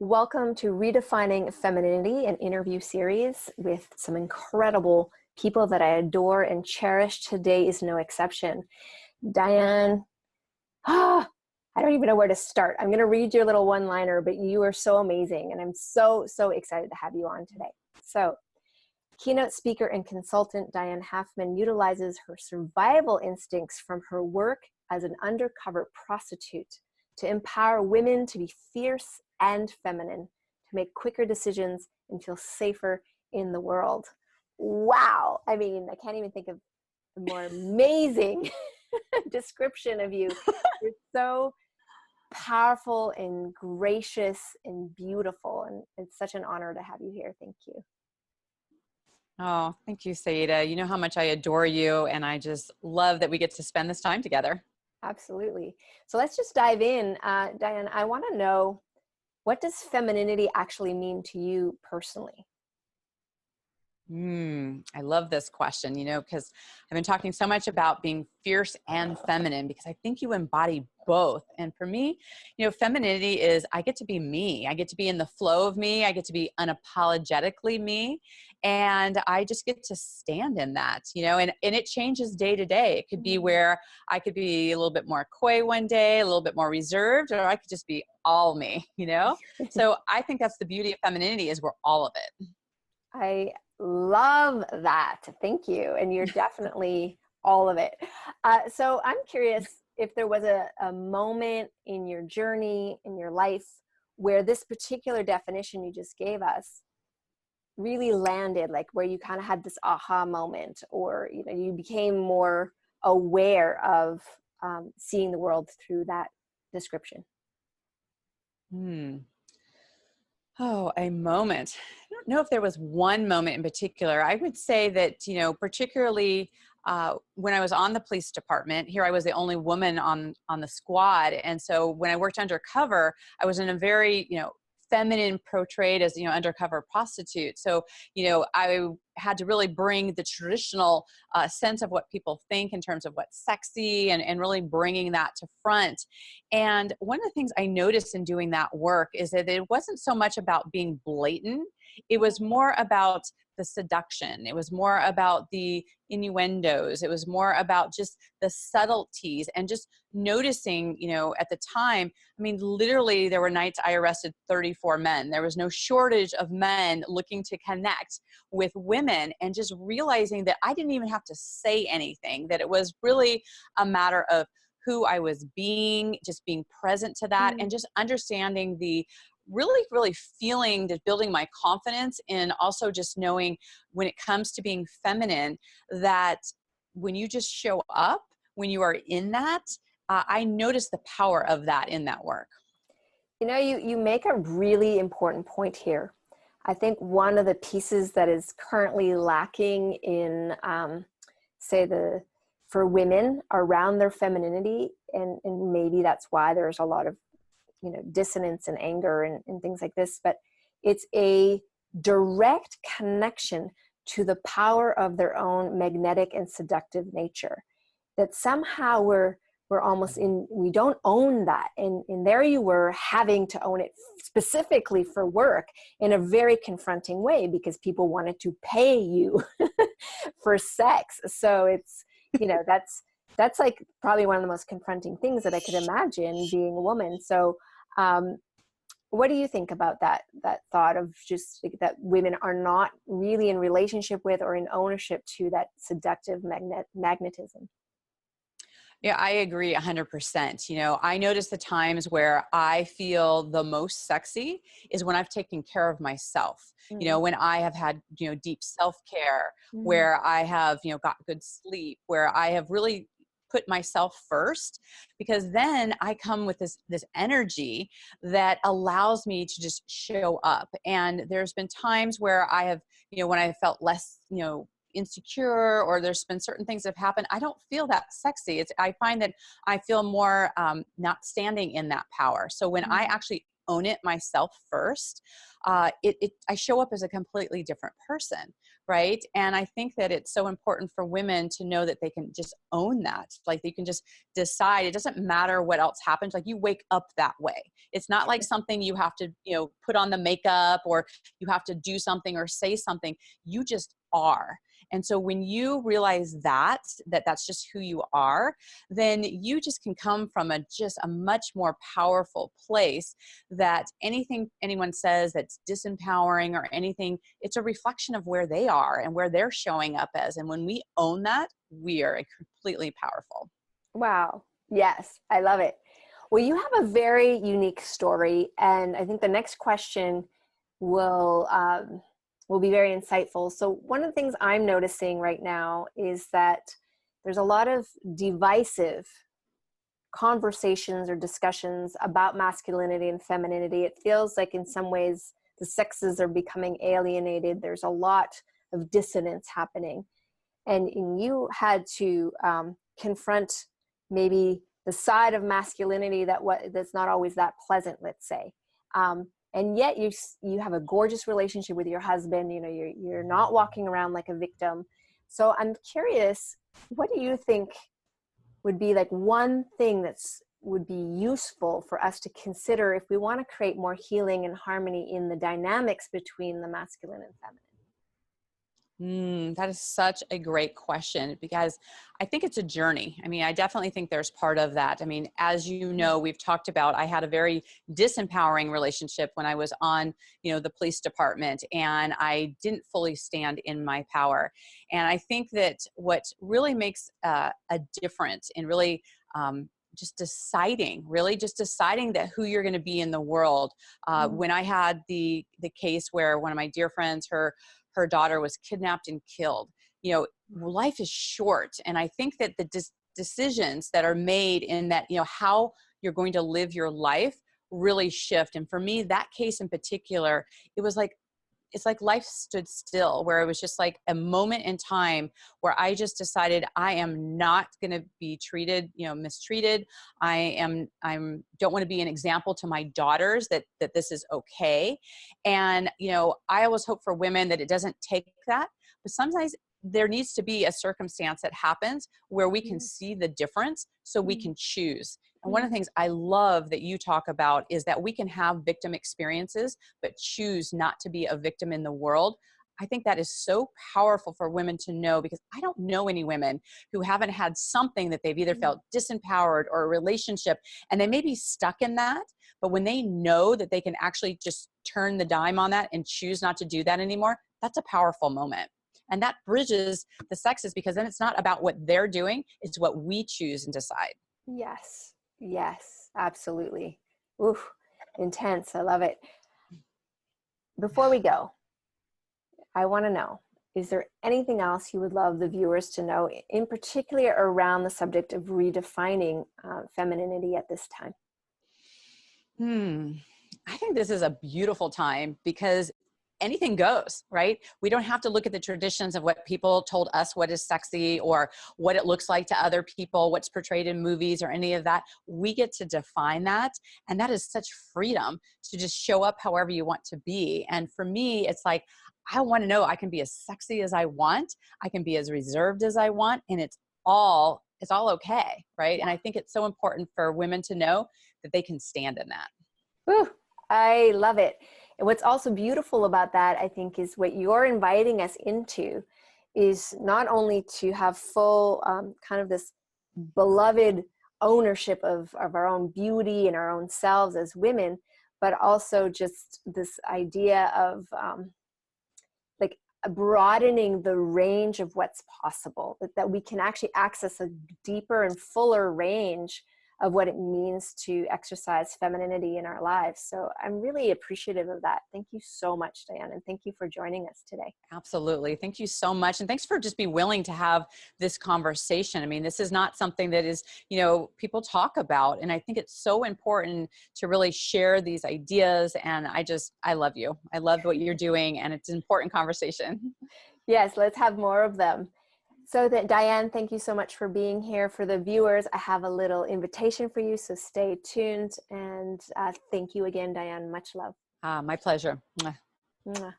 Welcome to Redefining Femininity, an interview series with some incredible people that I adore and cherish. Today is no exception. Diane, I don't even know where to start. I'm going to read your little one-liner, but you are so amazing, and I'm so excited to have you on today. So, keynote speaker and consultant Diane Halfman utilizes her survival instincts from her work as an undercover prostitute to empower women to be fierce and feminine, to make quicker decisions and feel safer in the world. Wow. I mean, I can't even think of a more amazing description of you. You're so powerful and gracious and beautiful, and it's such an honor to have you here. Thank you. Oh, thank you, Saida. You know how much I adore you, and I just love that we get to spend this time together. Absolutely. So let's just dive in. Diane, I want to know, what does femininity actually mean to you personally? I love this question, because I've been talking so much about being fierce and feminine because I think you embody both. And for me, femininity is I get to be me. I get to be in the flow of me. I get to be unapologetically me. And I just get to stand in that, and it changes day to day. It could be where I could be a little bit more coy one day, a little bit more reserved, or I could just be all me, So I think that's the beauty of femininity, is we're all of it. I love that. Thank you. And you're definitely all of it. So I'm curious if there was a moment in your journey, in your life, where this particular definition you just gave us really landed, like where you kind of had this aha moment, or you became more aware of seeing the world through that description. Oh, a moment. I don't know if there was one moment in particular. I would say that, particularly when I was on the police department, here I was the only woman on the squad. And so when I worked undercover, I was in a very, feminine portrayed as, undercover prostitute. So, I had to really bring the traditional sense of what people think in terms of what's sexy, and really bringing that to front. And one of the things I noticed in doing that work is that it wasn't so much about being blatant. It was more about the seduction. It was more about the innuendos. It was more about just the subtleties, and just noticing, at the time, I mean, literally there were nights I arrested 34 men. There was no shortage of men looking to connect with women, and just realizing that I didn't even have to say anything, that it was really a matter of who I was being, just being present to that, and just understanding the really feeling that, building my confidence, and also just knowing when it comes to being feminine, that when you just show up, when you are in that, I notice the power of that in that work. You make a really important point here. I think one of the pieces that is currently lacking in, for women around their femininity, and maybe that's why there's a lot of dissonance and anger and things like this, but it's a direct connection to the power of their own magnetic and seductive nature, that somehow we're almost we don't own that. And there you were having to own it specifically for work in a very confronting way, because people wanted to pay you for sex. So it's, that's like probably one of the most confronting things that I could imagine being a woman. So what do you think about that thought of just that women are not really in relationship with or in ownership to that seductive magnetism? Yeah, I agree 100%. I notice the times where I feel the most sexy is when I've taken care of myself. When I have had, deep self-care, where I have, got good sleep, where I have really put myself first, because then I come with this energy that allows me to just show up. And there's been times where I have, when I felt less, insecure, or there's been certain things that have happened, I don't feel that sexy. I find that I feel more not standing in that power. So when I actually own it myself first, I show up as a completely different person, right? And I think that it's so important for women to know that they can just own that. Like they can just decide. It doesn't matter what else happens. Like you wake up that way. It's not like something you have to, put on the makeup or you have to do something or say something. You just are. And so when you realize that's just who you are, then you just can come from just a much more powerful place, that anything anyone says that's disempowering or anything, it's a reflection of where they are and where they're showing up as. And when we own that, we are completely powerful. Wow. Yes, I love it. Well, you have a very unique story, and I think the next question will be very insightful. So one of the things I'm noticing right now is that there's a lot of divisive conversations or discussions about masculinity and femininity. It feels like in some ways the sexes are becoming alienated. There's a lot of dissonance happening. And you had to confront maybe the side of masculinity that's not always that pleasant, let's say. And yet you have a gorgeous relationship with your husband. You're not walking around like a victim. So I'm curious, what do you think would be like one thing would be useful for us to consider if we want to create more healing and harmony in the dynamics between the masculine and feminine? That is such a great question, because I think it's a journey. I mean, I definitely think there's part of that. I mean, as you know, we've talked about, I had a very disempowering relationship when I was on, the police department, and I didn't fully stand in my power. And I think that what really makes a difference in really, just deciding that who you're going to be in the world. When I had the case where one of my dear friends, her daughter was kidnapped and killed. Life is short. And I think that the decisions that are made in that, how you're going to live your life really shift. And for me, that case in particular, it's like life stood still, where it was just like a moment in time where I just decided I am not going to be treated, mistreated. I don't want to be an example to my daughters that this is okay. And, I always hope for women that it doesn't take that, but sometimes there needs to be a circumstance that happens where we can see the difference so we can choose. And one of the things I love that you talk about is that we can have victim experiences, but choose not to be a victim in the world. I think that is so powerful for women to know, because I don't know any women who haven't had something that they've either felt disempowered or a relationship, and they may be stuck in that. But when they know that they can actually just turn the dime on that and choose not to do that anymore, that's a powerful moment. And that bridges the sexes, because then it's not about what they're doing, it's what we choose and decide. Yes, absolutely. Oof, intense. I love it. Before we go, I want to know, is there anything else you would love the viewers to know, in particular around the subject of redefining femininity at this time? I think this is a beautiful time, because anything goes, right? We don't have to look at the traditions of what people told us what is sexy or what it looks like to other people, what's portrayed in movies or any of that. We get to define that. And that is such freedom to just show up however you want to be. And for me, it's like, I want to know I can be as sexy as I want. I can be as reserved as I want. And it's all okay, right? And I think it's so important for women to know that they can stand in that. Whew, I love it. And what's also beautiful about that, I think, is what you're inviting us into is not only to have full kind of this beloved ownership of our own beauty and our own selves as women, but also just this idea of like broadening the range of what's possible, that we can actually access a deeper and fuller range of what it means to exercise femininity in our lives. So I'm really appreciative of that. Thank you so much, Diane, and thank you for joining us today. Absolutely. Thank you so much. And thanks for just being willing to have this conversation. I mean, this is not something that is, people talk about. And I think it's so important to really share these ideas. And I love you. I love what you're doing. And it's an important conversation. Yes, let's have more of them. So that Diane, thank you so much for being here. For the viewers, I have a little invitation for you, so stay tuned. And thank you again, Diane. Much love. My pleasure. Mwah.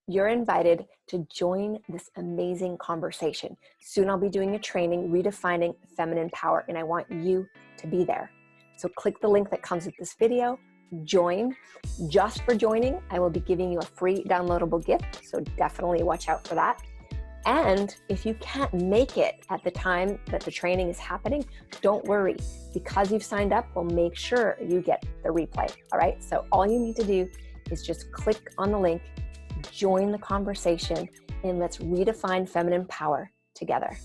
You're invited to join this amazing conversation. Soon I'll be doing a training, Redefining Feminine Power, and I want you to be there. So click the link that comes with this video, join. Just for joining, I will be giving you a free downloadable gift, so definitely watch out for that. And if you can't make it at the time that the training is happening, don't worry. Because you've signed up, we'll make sure you get the replay, all right? So all you need to do is just click on the link, join the conversation, and let's redefine feminine power together.